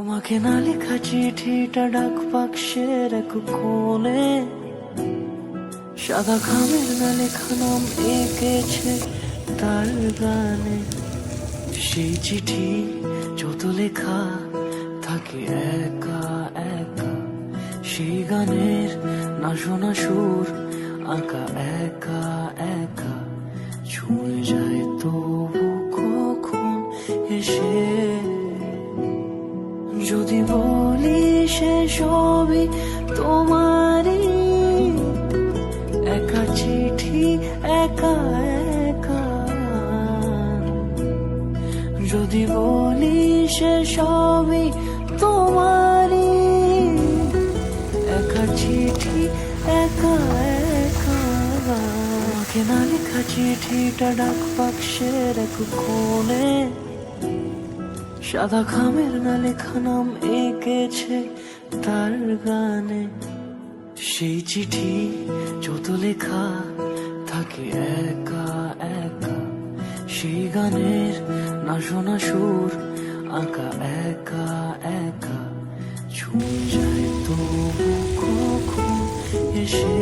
তোমাকে না লেখা চিঠিটা ডাক বাক্সের এক কোণে, সাদা খামের না লেখা নাম এঁকেছে তার গানে। সেই চিঠি যত লেখা থাকে একা একা, সেই গানের না শোনা সুর আঁকা একা একা, ছুঁয়ে যায় তবু কখন এসে। যদি বলি সে সবই তোমারই, একা চিঠি একা একা। যদি বলি সে সবই তোমারই, একা চিঠি একা একা। আমাকে না লেখা চিঠিটা ডাক বাক্সের এক কোণে, সাদা খামের না লেখা নাম এঁকেছে তার গানে। সেই চিঠি যত লেখা থাকে একা একা, সেই গানের না শোনা সুর আঁকা একা একা, ছুঁয়ে যায় তবু কখন এসে।